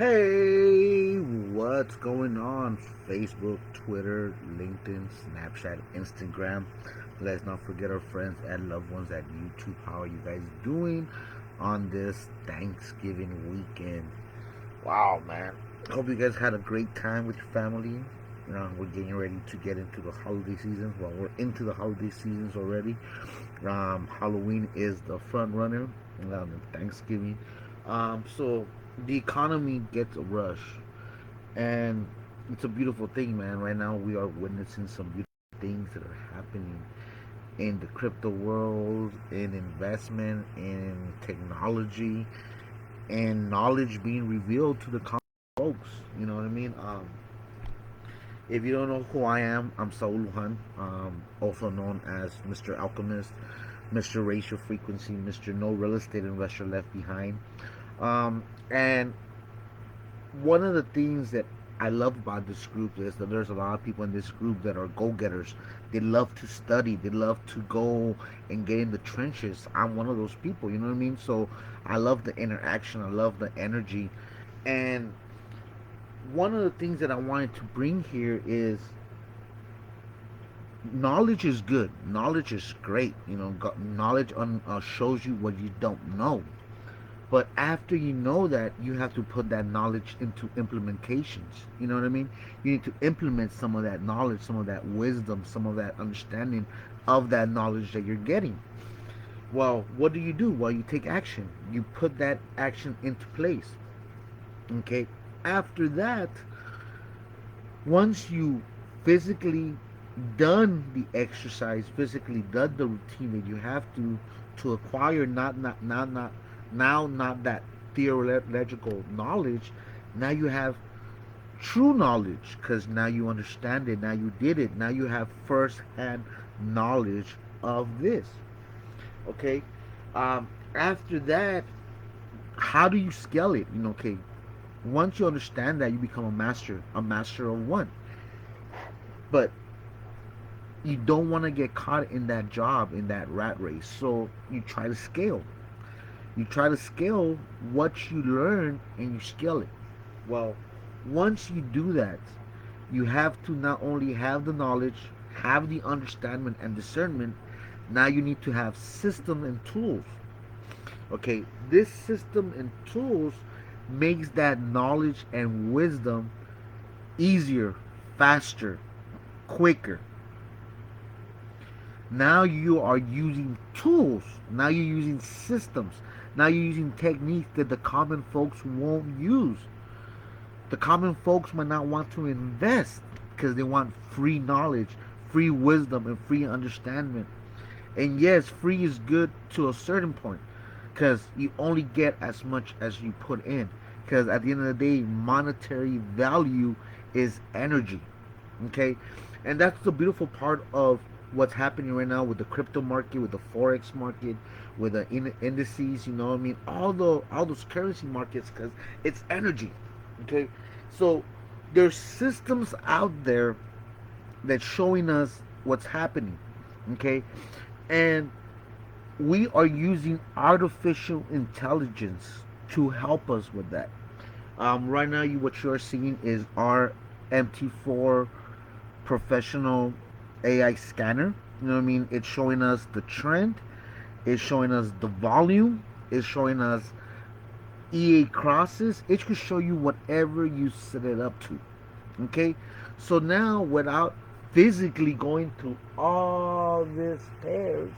Hey, what's going on? Facebook, Twitter, LinkedIn, Snapchat, Instagram. Let's not forget our friends and loved ones at YouTube. How are you guys doing on this Thanksgiving weekend? Wow, man. Hope you guys had a great time with your family. We're getting ready to get into the holiday seasons. Well, we're into the holiday seasons already. Halloween is the front runner. Thanksgiving. So the economy gets a rush, and it's a beautiful thing, man. Right now, we are witnessing some beautiful things that are happening in the crypto world, in investment, in technology, and knowledge being revealed to the common folks. You know what I mean? If you don't know who I am, I'm Saul Lujan, also known as Mr. Alchemist, Mr. Ratio Frequency, Mr. No Real Estate Investor Left Behind. And one of the things that I love about this group is that there's a lot of people in this group that are go-getters. They love to study. They love to go and get in the trenches. I'm one of those people, you know what I mean? So I love the interaction. I love the energy. And one of the things that I wanted to bring here is knowledge is good. Knowledge is great. Knowledge shows you what you don't know. But after you know that, you have to put that knowledge into implementations. You know what I mean? You need to implement some of that knowledge, some of that wisdom, some of that understanding of that knowledge that you're getting. Well, what do? Well, you take action. You put that action into place. Okay? After that, once you physically done the exercise, physically done the routine that you have to acquire not that theoretical knowledge. Now you have true knowledge because now you understand it. Now you did it. Now you have first hand knowledge of this. Okay. After that, how do you scale it? Okay. Once you understand that, you become a master of one. But you don't want to get caught in that job, in that rat race. So you try to scale. You try to scale what you learn and you scale it. Well, once you do that, you have to not only have the knowledge, have the understanding and discernment, now you need to have system and tools. Okay, this system and tools makes that knowledge and wisdom easier, faster, quicker. Now you are using tools. Now you're using systems. Now you're using techniques that the common folks won't use. The common folks might not want to invest because they want free knowledge, free wisdom, and free understanding. And yes, free is good to a certain point because you only get as much as you put in. Because at the end of the day, monetary value is energy. Okay? And that's the beautiful part of what's happening right now with the crypto market, with the forex market, with the indices. You know what I mean? All those currency markets, because it's energy. Okay, so there's systems out there that's showing us what's happening. Okay, and we are using artificial intelligence to help us with that. Right now, what you're seeing is our MT4 professional AI scanner. You know what I mean? It's showing us the trend. It's showing us the volume. It's showing us EA crosses. It could show you whatever you set it up to. Okay? So now, without physically going through all these pairs,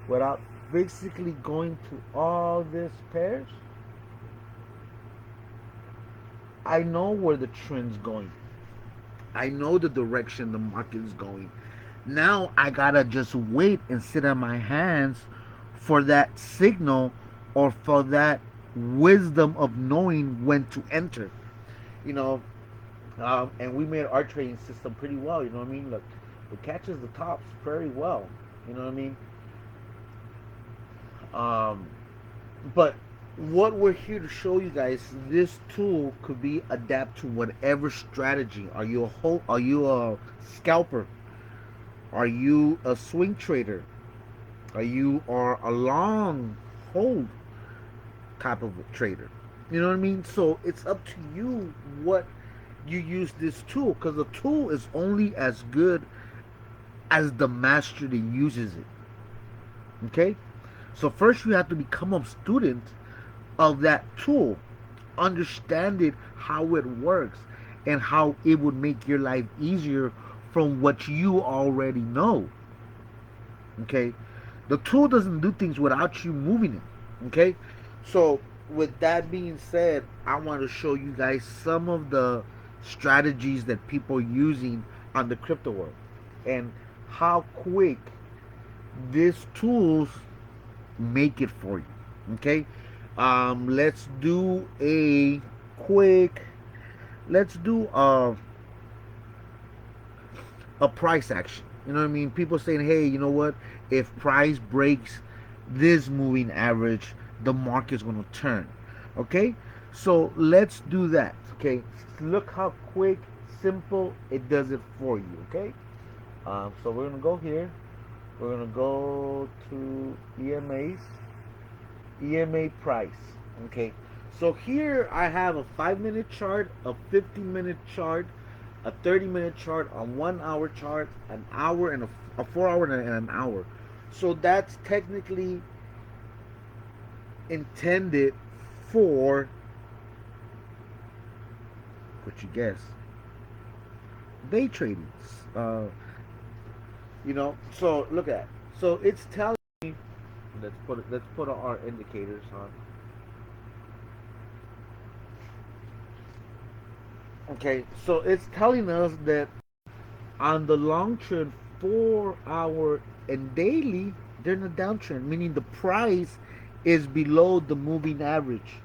without physically going through all these pairs, I know where the trend's going. I know the direction the market is going. Now I gotta just wait and sit on my hands for that signal or for that wisdom of knowing when to enter. You know, and we made our trading system pretty well. You know what I mean? Look, it catches the tops very well. You know what I mean? Um, but what we're here to show you guys, this tool could be adapt to whatever strategy. Are you a scalper? Are you a swing trader? Are you a long hold type of a trader. You know what I mean? So it's up to you what you use this tool, because the tool is only as good as the master that uses it. Okay? So first you have to become a student of that tool, understand it, how it works, and how it would make your life easier from what you already know. Okay? The tool doesn't do things without you moving it. Okay? So with that being said, I want to show you guys some of the strategies that people are using on the crypto world and how quick these tools make it for you. Okay? Let's do a quick, let's do a price action. You know what I mean? People saying, hey, you know what? If price breaks this moving average, the market's going to turn. Okay? So let's do that. Okay? Look how quick, simple it does it for you. Okay? So we're going to go here. We're going to go to EMA price. Okay? So here I have a 5-minute chart, a 15-minute chart, a 30-minute chart, a 1 hour chart, an hour, and a 4 hour and an hour. So that's technically intended for what you guess, day trading. Uh, so look at it. So it's telling me, let's put our indicators on. Okay, so it's telling us that on the long trend, 4 hour and daily, they're in a downtrend, meaning the price is below the moving average.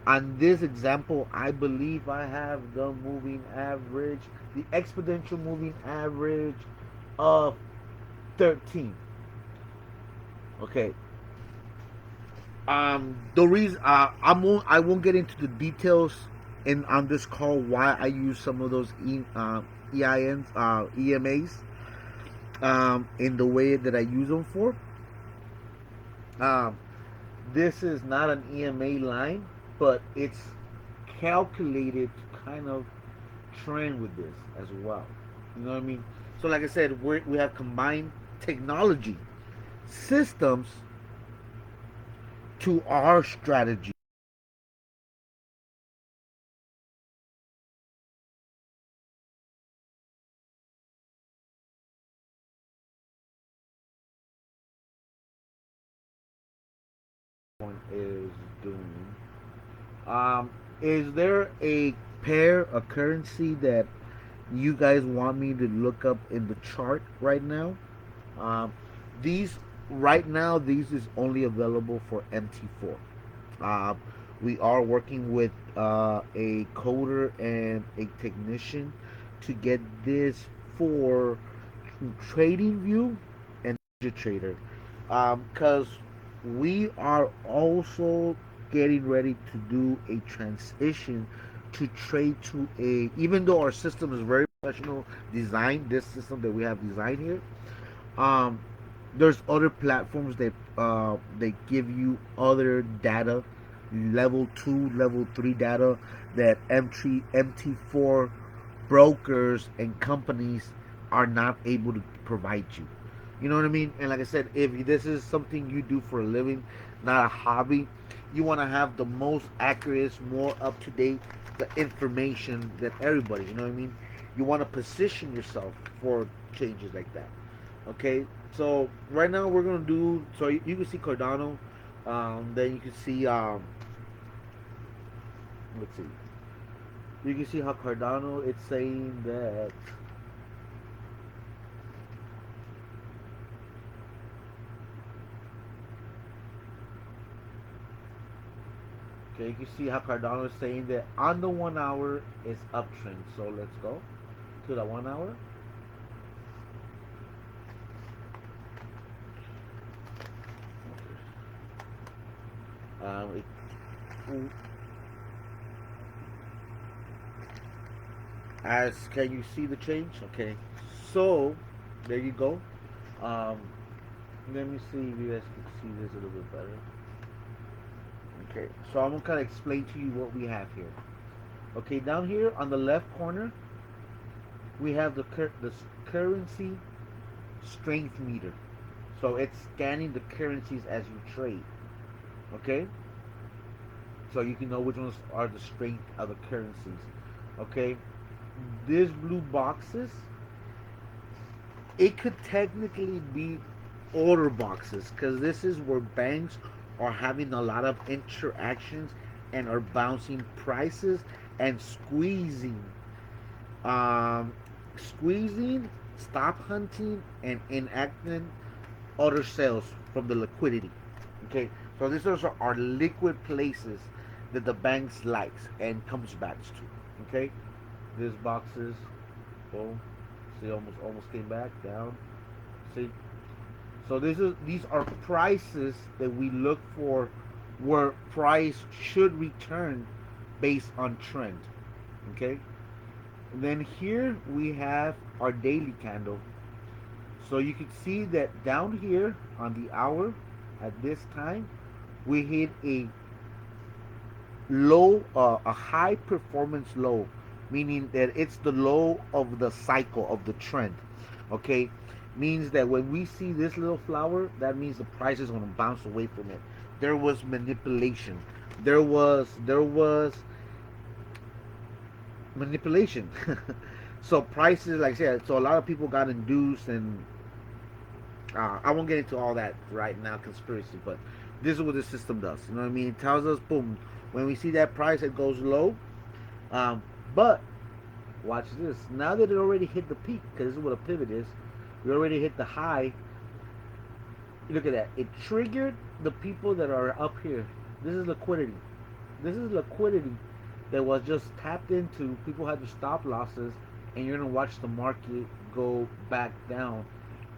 On this example, I believe I have the moving average, the exponential moving average of 13. Okay. The reason I won't get into the details in on this call why I use some of those EINs, EMAs, in the way that I use them for. Um, this is not an EMA line, but it's calculated to kind of trend with this as well. You know what I mean? So, like I said, we have combined technology systems to our strategy. Is doing. Um, is there a pair, a currency that you guys want me to look up in the chart right now? Um, these right now, these is only available for MT4. Uh, we are working with a coder and a technician to get this for trading view and trader, because we are also getting ready to do a transition to trade to a, even though our system is very professional design, this system that we have designed here, um, there's other platforms that they give you other data, level 2, level 3 data that MT4 brokers and companies are not able to provide you. You know what I mean? And like I said, if this is something you do for a living, not a hobby, you want to have the most accurate, more up to date the information that everybody. You know what I mean? You want to position yourself for changes like that. Okay, so right now we're gonna do. So you can see Cardano. Then you can see. Let's see. You can see how Cardano. It's saying that. Okay, you can see how Cardano is saying that on the 1 hour is uptrend. So let's go to the 1 hour. It, as can you see the change? Okay, so there you go. Um, Let me see if you guys can see this a little bit better. Okay, so I'm gonna kind of explain to you what we have here. Okay, down here on the left corner, we have the currency strength meter. So it's scanning the currencies as you trade. Okay, so you can know which ones are the strength of the currencies. Okay, these blue boxes, it could technically be order boxes because this is where banks are having a lot of interactions and are bouncing prices and um, squeezing, stop hunting, and enacting other sales from the liquidity. Okay, so these are liquid places that the banks likes and comes back to. Okay, these boxes, boom, see, almost came back down. See, so these are prices that we look for, where price should return based on trend. Okay, and then here we have our daily candle. So you can see that down here on the hour at this time, we hit a low, a high performance low, meaning that it's the low of the cycle of the trend. Okay, means that when we see this little flower, that means the price is going to bounce away from it. There was manipulation. There was manipulation. So prices, like I said, so a lot of people got induced, and I won't get into all that right now, conspiracy, but this is what the system does. You know what I mean? It tells us, boom, when we see that price, it goes low. But watch this. Now that it already hit the peak, because this is what a pivot is, we already hit the high. Look at that. It triggered the people that are up here. This is liquidity. This is liquidity that was just tapped into. People had their stop losses, and you're gonna watch the market go back down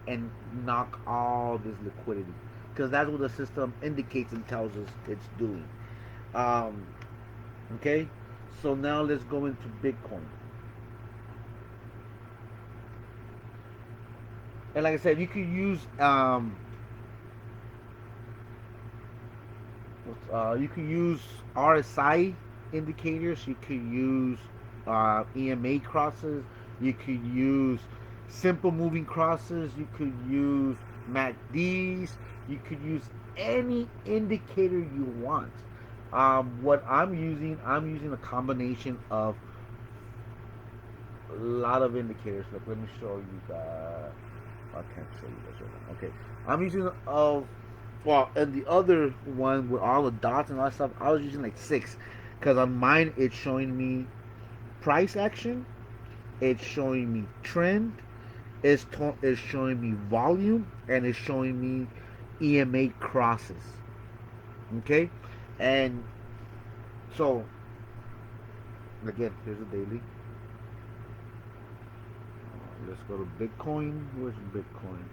and knock all this liquidity, because that's what the system indicates and tells us it's doing. Um, okay, so now let's go into Bitcoin. And like I said, you could use RSI indicators. You could use EMA crosses. You could use simple moving crosses. You could use MACDs. You could use any indicator you want. What I'm using a combination of a lot of indicators. Look, let me show you that. I can't show you this right now. Okay, I'm using well, and the other one with all the dots and all that stuff, I was using like six, because on mine it's showing me price action, it's showing me trend, it's showing me volume, and it's showing me EMA crosses. Okay, and so again, here's the daily. Let's go to Bitcoin. Where's Bitcoin?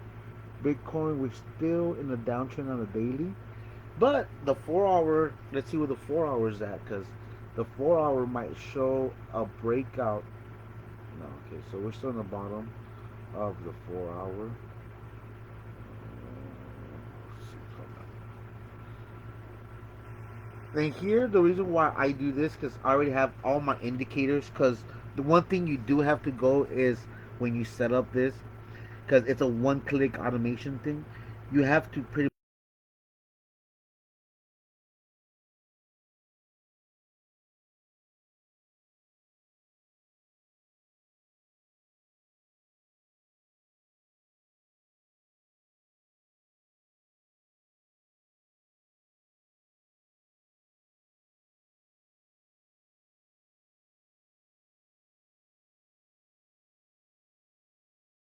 Bitcoin, we're still in the downtrend on the daily, but the 4 hour. Let's see where the 4 hour is at, because the 4 hour might show a breakout. No, okay, so we're still in the bottom of the 4 hour. And here, the reason why I do this, because I already have all my indicators. Because the one thing you do have to go is when you set up this, because it's a one-click automation thing, you have to pretty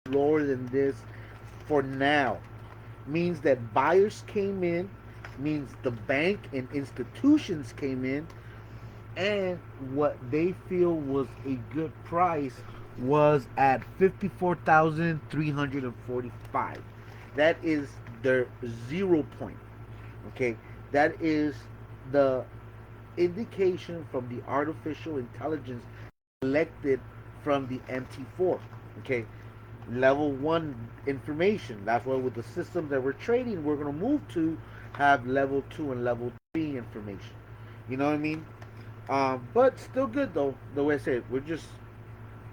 lower than this for now. Means that buyers came in, means the bank and institutions came in, and what they feel was a good price was at 54,345. That is their 0 point. Okay, that is the indication from the artificial intelligence collected from the MT4. Okay, level one information. That's why with the systems that we're trading, we're going to move to have level two and level three and information. You know what I mean? But still good though. The way I said, we're just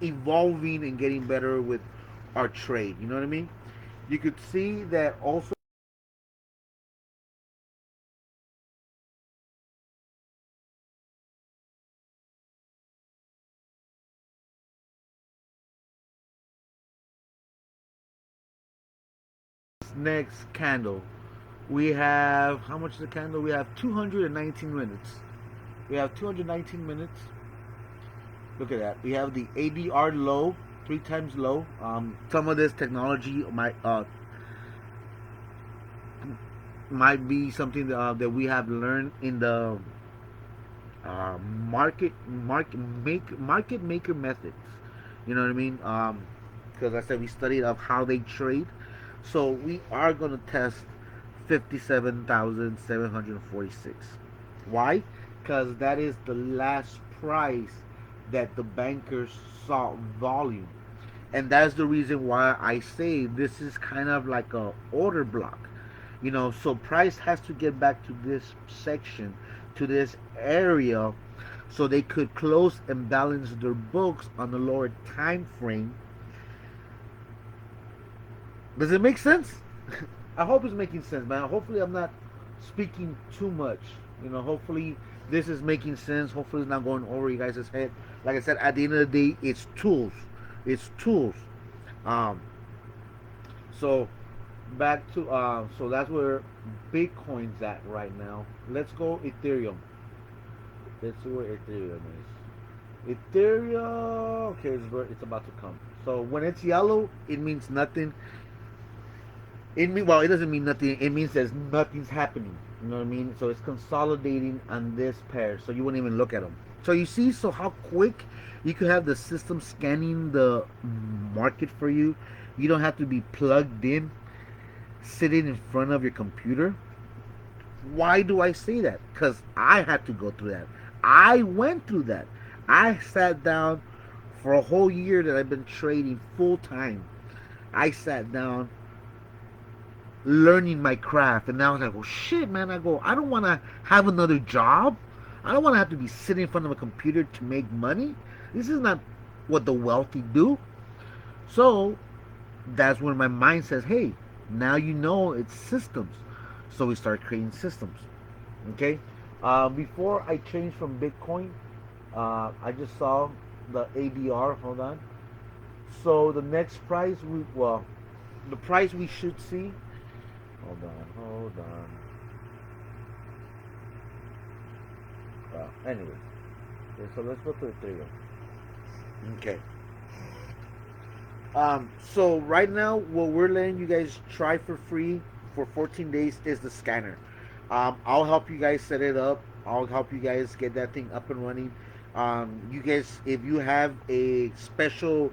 evolving and getting better with our trade. You know what I mean? You could see that also next candle. We have, how much is the candle? We have 219 minutes. We have 219 minutes. Look at that. We have the ADR low, 3 times low. Some of this technology might be something that we have learned in the market maker methods. You know what I mean? Because I said we studied of how they trade, so we are going to test 57,746. Why? Because that is the last price that the bankers saw volume, and that's the reason why I say this is kind of like a order block. So price has to get back to this section, to this area, so they could close and balance their books on the lower time frame. Does it make sense? I hope it's making sense, man. Hopefully I'm not speaking too much. Hopefully this is making sense. Hopefully it's not going over you guys' head. Like I said, at the end of the day, it's tools. It's tools. Um, so back to so that's where Bitcoin's at right now. Let's go Ethereum. Let's see where Ethereum is. Ethereum, okay, it's about to come. So when it's yellow, it means nothing. Well, it doesn't mean nothing. It means there's nothing's happening. You know what I mean? So it's consolidating on this pair. So you wouldn't even look at them. So you see, so how quick you could have the system scanning the market for you. You don't have to be plugged in, sitting in front of your computer. Why do I say that? Because I had to go through that. I went through that. I sat down for a whole year that I've been trading full time. I sat down learning my craft, and now I was like, well, shit, man. I don't want to have another job. I don't want to have to be sitting in front of a computer to make money. This is not what the wealthy do. So that's when my mind says, hey, now you know it's systems. So we start creating systems. Okay. Before I changed from Bitcoin, I just saw the ADR. Hold on. So the next price the price we should see. Hold on. Anyway, okay, so let's go to Ethereum. Okay. So right now, what we're letting you guys try for free for 14 days is the scanner. I'll help you guys set it up. I'll help you guys get that thing up and running. You guys, if you have a special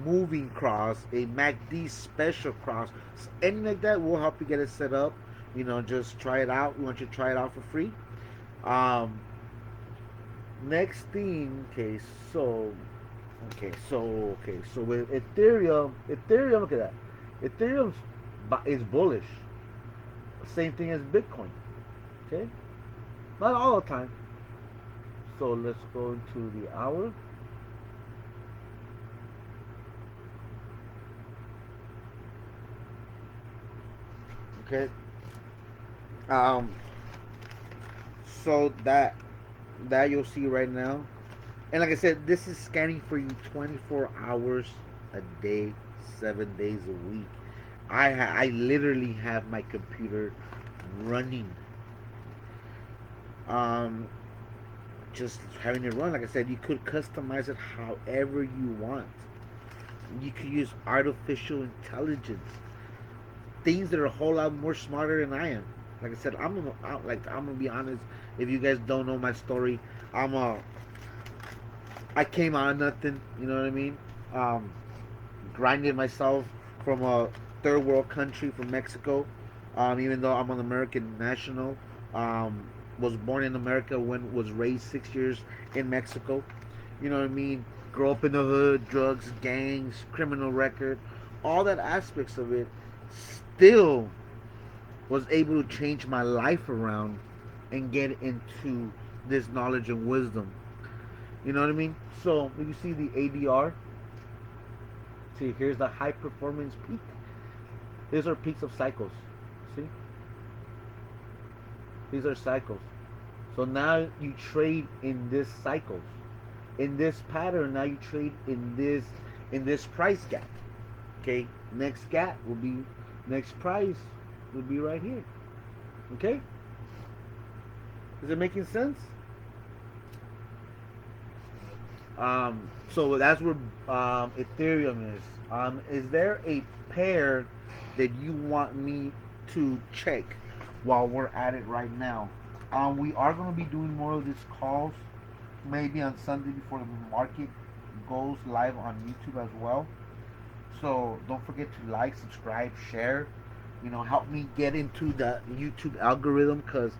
moving cross, a MACD special cross, anything like that, we'll help you get it set up. Just try it out. We want you to try it out for free. Um, Next thing, so with Ethereum, look at that. Ethereum is bullish. Same thing as Bitcoin. Okay, not all the time. So let's go into the hour. Okay. Um. So that you'll see right now. And like I said, this is scanning for you 24 hours a day, 7 days a week. I literally have my computer running. Um, just having it run. Like I said, you could customize it however you want. You could use artificial intelligence, things that are a whole lot more smarter than I am. Like I said, I'm gonna be honest. If you guys don't know my story, I came out of nothing. You know what I mean? Um, Grinded myself from a third world country, from Mexico. Even though I'm an American national, was born in America, was raised 6 years in Mexico. You know what I mean? Grow up in the hood, drugs, gangs, criminal record, all that aspects of it. Still was able to change my life around and get into this knowledge and wisdom. You know what I mean? So if you see the ADR, see here's the high performance peak. These are peaks of cycles. See? These are cycles. So now you trade in this cycles. In this pattern, now you trade in this price gap. Okay? Next gap will be next price will be right here. Okay? Is it making sense? So that's where Ethereum is. Is there a pair that you want me to check while we're at it right now? We are going to be doing more of these calls maybe on Sunday before the market goes live on YouTube as well. So don't forget to like, subscribe, share. You know, help me get into the YouTube algorithm because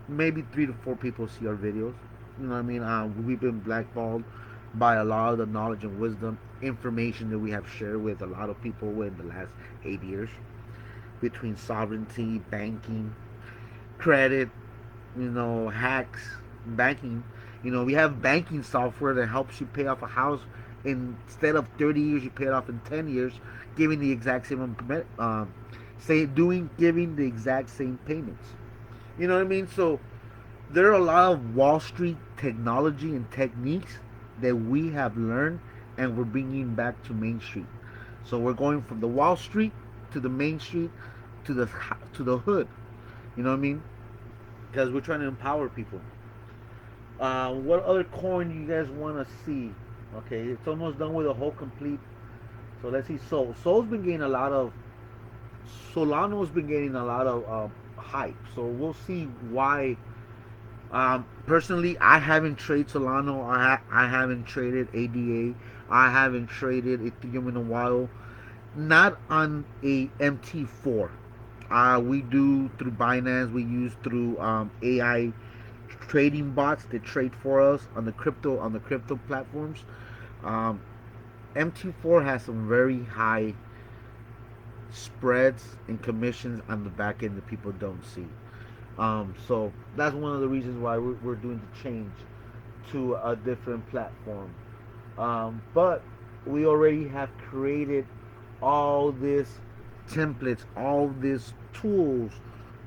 maybe 3 to 4 people see our videos. You know what I mean? We've been blackballed by a lot of the knowledge and wisdom information that we have shared with a lot of people in the last 8 years between sovereignty, banking, credit, you know, hacks, banking. You know, we have banking software that helps you pay off a house. Instead of 30 years, you pay it off in 10 years, giving the exact same giving the exact same payments. You know what I mean? So there are a lot of Wall Street technology and techniques that we have learned and we're bringing back to Main Street. So we're going from the Wall Street to the Main Street to the hood. You know what I mean? Because we're trying to empower people. What other coin do you guys want to see? Okay, it's almost done with a whole complete. So let's see. Sol's been getting a lot of. Solano's been getting a lot of hype. So we'll see why. Personally, I haven't traded Solano. I haven't traded ADA. I haven't traded Ethereum in a while. Not on a MT4. We do through Binance. We use through AI trading bots that trade for us on the crypto platforms. MT4 has some very high spreads and commissions on the back end that people don't see. So that's one of the reasons why we're doing the change to a different platform. But we already have created all these templates, all these tools,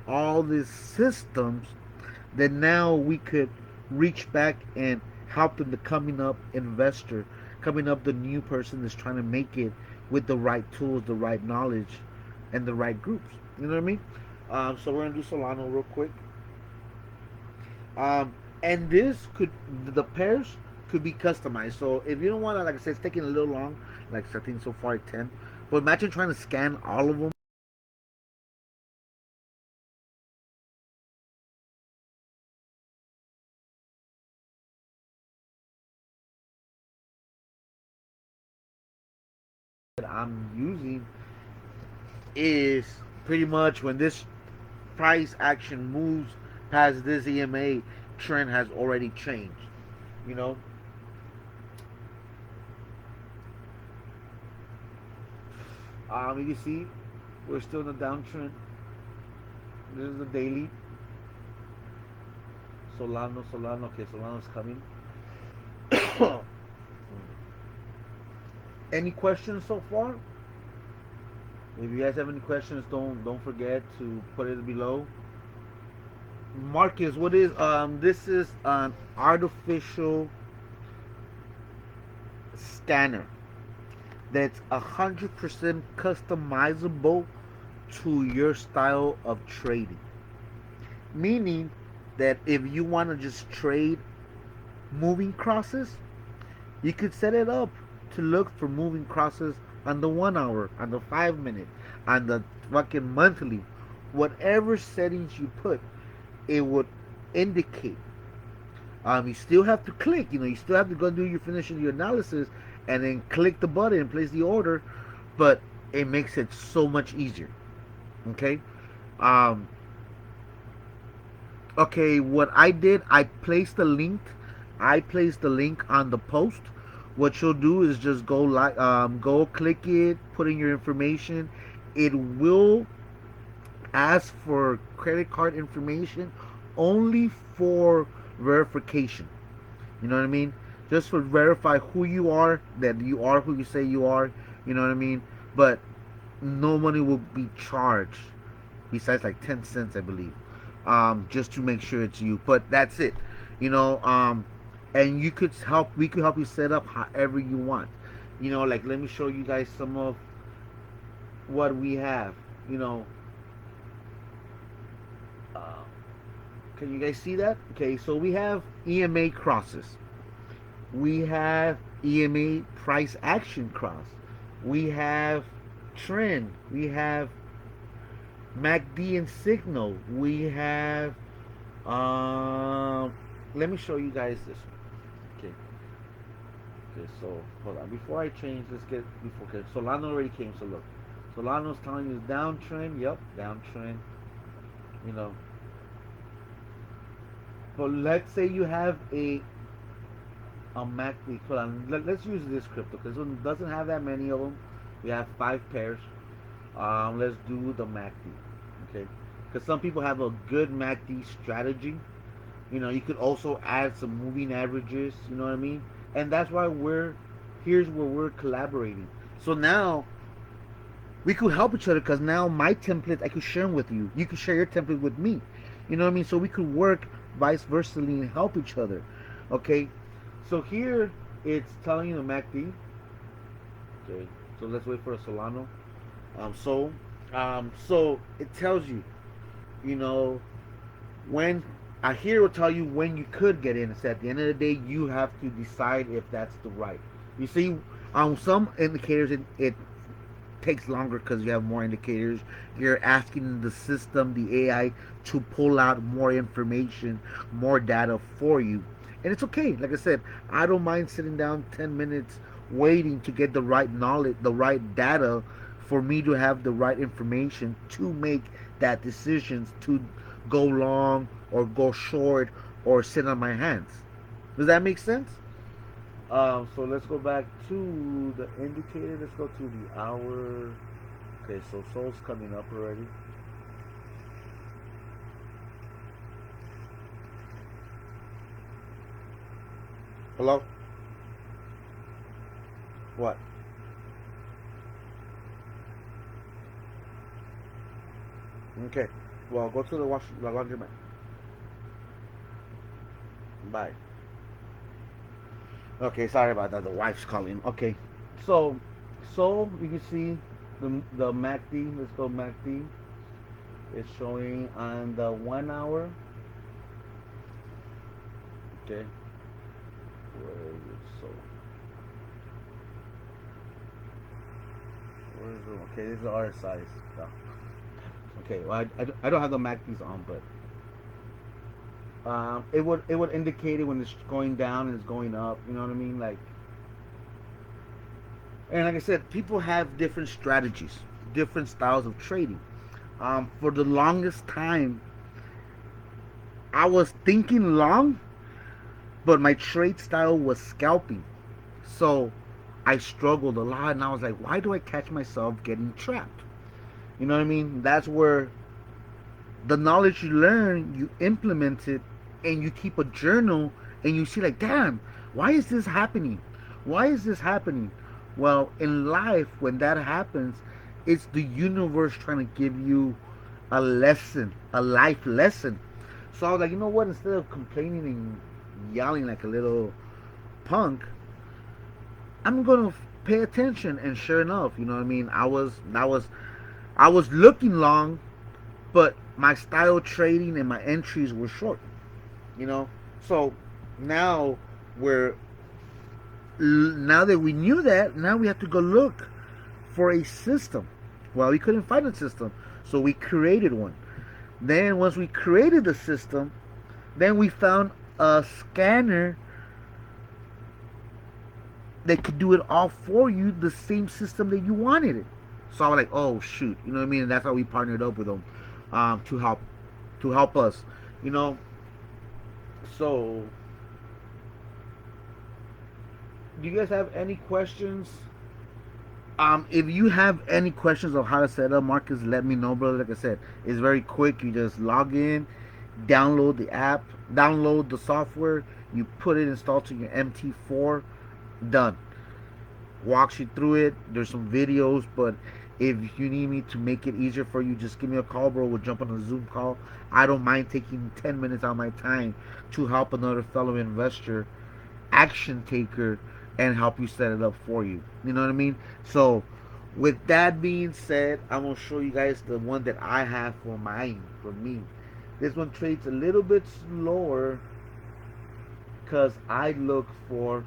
all these systems that now we could reach back and help the coming up investor, coming up the new person that's trying to make it with the right tools, the right knowledge, and the right groups. You know what I mean? So we're gonna do Solano real quick. And the pairs could be customized. So if you don't want to, like I said, it's taking a little long. Like I think so far at 10. But imagine trying to scan all of them. That I'm using is pretty much when this price action moves past this EMA, trend has already changed. You know, you can see we're still in the downtrend. This is the daily. Solano. Okay, Solano's coming. Any questions so far? If you guys have any questions, don't forget to put it below. Marcus, what is this is an artificial scanner that's 100% customizable to your style of trading. Meaning that if you want to just trade moving crosses, you could set it up to look for moving crosses on the 1 hour, on the 5 minute, on the fucking monthly. Whatever settings you put, it would indicate. You still have to click, you still have to go do your finishing your analysis and then click the button and place the order, but it makes it so much easier. Okay? Okay, what I did, I placed the link on the post. What you'll do is just go click it, put in your information. It will ask for credit card information only for verification. You know what I mean? Just to verify who you are, that you are who you say you are. You know what I mean? But no money will be charged besides like 10 cents, I believe, just to make sure it's you. But that's it. You know, and you could help. We could help you set up however you want. You know, like let me show you guys some of what we have. You know, uh, can you guys see that? Okay, so we have EMA crosses. We have EMA price action cross. We have trend. We have MACD and signal. We have. Um, Let me show you guys this one. Okay. Okay. So hold on. Before I change, let's get before. Okay. Solano already came. So look, Solano's telling you downtrend. Yep, downtrend. You know. But let's say you have a MACD. Hold on. Let's use this crypto because it doesn't have that many of them. We have 5 pairs. Let's do the MACD. Okay. Because some people have a good MACD strategy. You know, you could also add some moving averages. You know what I mean? And that's why here's where we're collaborating. So now we could help each other because now my templates I could share them with you. You could share your template with me. You know what I mean? So we could work vice versa and help each other. Okay. So here it's telling you the MACD. Okay. So let's wait for a Solano. So it tells you, you know, when here will tell you when you could get in. It's at the end of the day, you have to decide if that's the right. You see, on some indicators, it takes longer because you have more indicators. You're asking the system, the AI, to pull out more information, more data for you. And it's okay. Like I said, I don't mind sitting down 10 minutes waiting to get the right knowledge, the right data for me to have the right information to make that decisions to go long or go short or sit on my hands. Does that make sense? So let's go back to the indicator. Let's go to the hour. Okay, so Sol's coming up already. Hello? What? Okay. Well, go to the laundromat. Bye. Okay, sorry about that. The wife's calling. Okay. So you can see the MACD. Let's go MACD. It's showing on the 1 hour. Okay. Where is it? So where is it? Okay, this is the RSI stuff. Okay, well I don't have the MACDs on, but it would indicate it when it's going down and it's going up. You know what I mean? Like, and like I said, people have different strategies, different styles of trading. For the longest time, I was thinking long, but my trade style was scalping. So I struggled a lot, and I was like, why do I catch myself getting trapped? You know what I mean? That's where the knowledge you learn, you implement it, and you keep a journal, and you see like, damn, why is this happening? Why is this happening? Well, in life, when that happens, it's the universe trying to give you a lesson, a life lesson. So I was like, you know what? Instead of complaining and yelling like a little punk, I'm gonna pay attention. And sure enough, you know what I mean? I was looking long, but my style trading and my entries were short. You know, so now we're now that we knew that, now we have to go look for a system. Well, we couldn't find a system, so we created one. Then once we created the system, then we found a scanner that could do it all for you, the same system that you wanted it. So I was like, oh shoot, you know what I mean? And that's how we partnered up with them, to help us, you know. So, do you guys have any questions? If you have any questions of how to set up, Marcus, let me know, brother. Like I said, it's very quick. You just log in, download the app, download the software, you put it installed to your MT4, done. Walks you through it. There's some videos, but if you need me to make it easier for you, just give me a call, bro. We'll jump on a Zoom call. I don't mind taking 10 minutes out of my time to help another fellow investor, action taker, and help you set it up for you. You know what I mean? So, with that being said, I'm gonna show you guys the one that I have for mine, for me. This one trades a little bit slower because I look for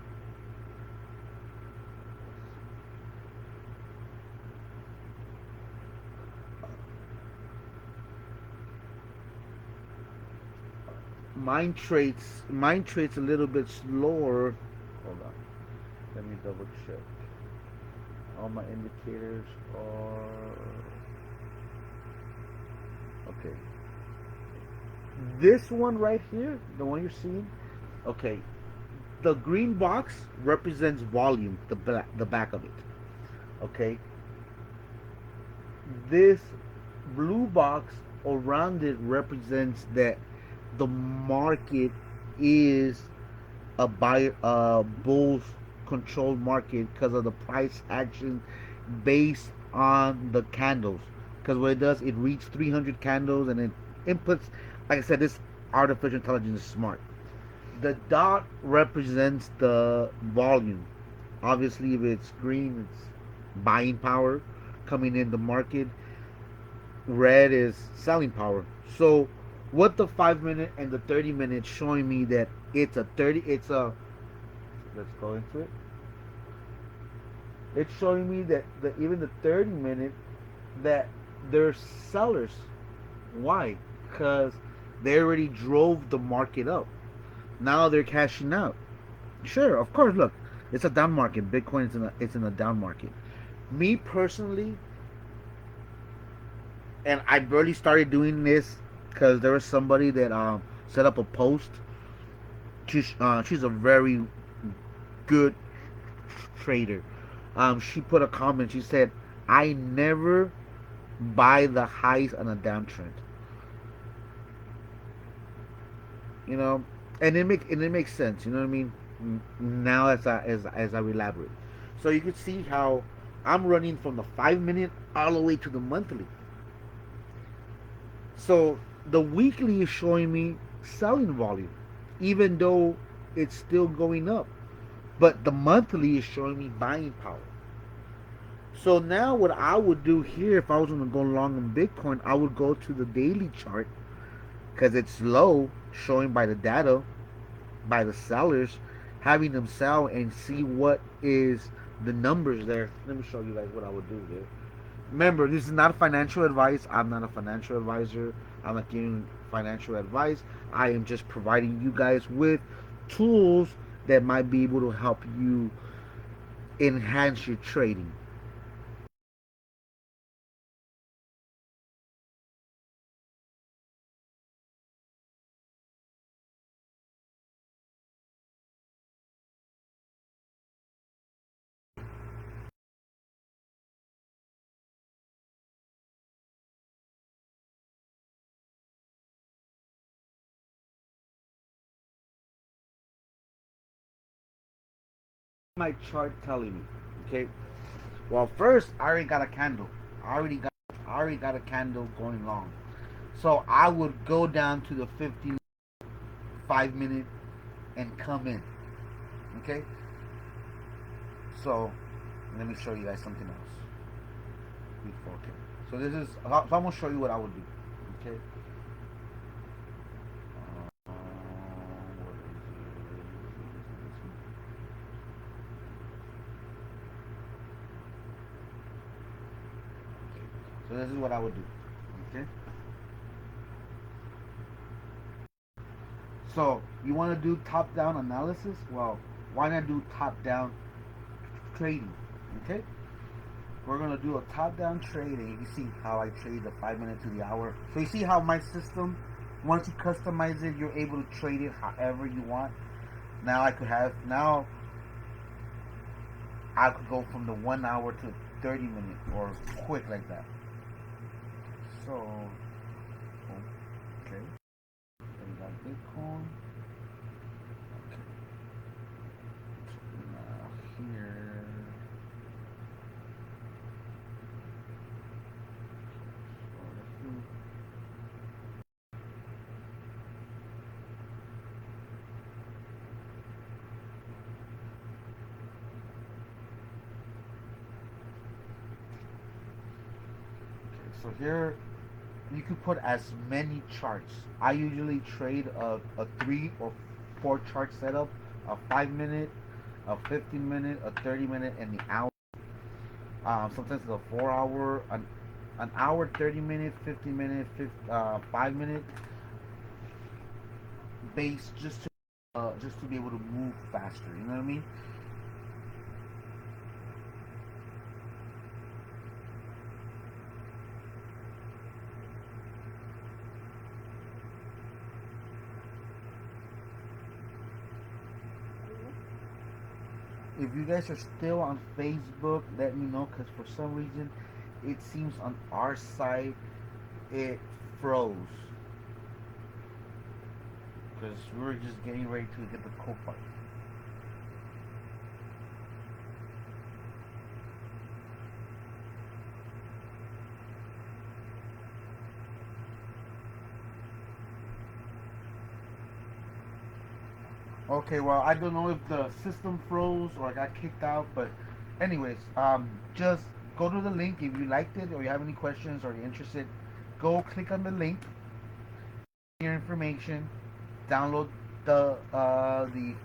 mine trades a little bit slower. Hold on, let me double check. All my indicators are okay. This one right here, the one you're seeing, okay. The green box represents volume, the back of it. Okay. This blue box around it represents that the market is a bulls controlled market because of the price action based on the candles. Because what it does, it reads 300 candles and it inputs. Like I said, this artificial intelligence is smart. The dot represents the volume. Obviously, if it's green, it's buying power coming in the market. Red is selling power. So, what the 5 minute and the 30 minute showing me that it's a 30, it's a, let's go into it. It's showing me that even the 30 minute that they're sellers. Why? Because they already drove the market up. Now they're cashing out. Sure, of course. Look, it's a down market. Bitcoin is in a down market. Me personally, and I barely started doing this because there was somebody that set up a post. She's a very good trader. She put a comment. She said, "I never buy the highs on a downtrend." You know, and it makes sense. You know what I mean? Now as I elaborate, so you can see how I'm running from the 5 minute all the way to the monthly. So the weekly is showing me selling volume, even though it's still going up. But the monthly is showing me buying power. So now what I would do here, if I was going to go long in Bitcoin, I would go to the daily chart because it's low, showing by the data, by the sellers, having them sell and see what is the numbers there. Let me show you guys what I would do there. Remember, this is not financial advice. I'm not a financial advisor. I'm not giving financial advice. I am just providing you guys with tools that might be able to help you enhance your trading. My chart telling me, okay. Well, first I already got a candle. I already got a candle going long. So I would go down to the 55 minute and come in. Okay. So let me show you guys something else. Okay. So this is. So I'm gonna show you what I would do. Okay. So this is what I would do. Okay. So you want to do top-down analysis? Well, why not do top-down trading? Okay. We're gonna do a top-down trading. You see how I trade the 5 minute to the hour. So you see how my system, once you customize it, you're able to trade it however you want. Now I could go from the 1 hour to 30 minute or quick like that. So okay. So here you could put as many charts. I usually trade a 3 or 4 chart setup, a 5 minute, a 15 minute, a 30 minute, and the hour. Sometimes it's a 4 hour, an hour, 30 minute, 50 minute, 5 minute base, just to be able to move faster. You know what I mean? If you guys are still on Facebook, let me know, because for some reason it seems on our side it froze, because we were just getting ready to get the co-part. Okay, well, I don't know if the system froze or I got kicked out, but anyways, just go to the link if you liked it or you have any questions or you're interested. Go click on the link, your information, download the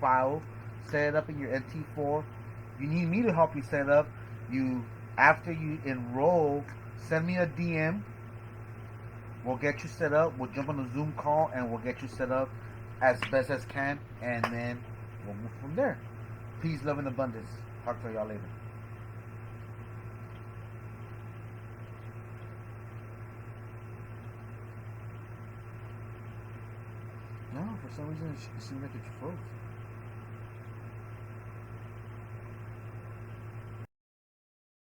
file, set it up in your MT4. You need me to help you set it up. You After you enroll, send me a DM. We'll get you set up. We'll jump on a Zoom call and we'll get you set up as best as can, and then we'll move from there. Peace, love, and abundance. Talk to y'all later. No, for some reason it seemed like it froze.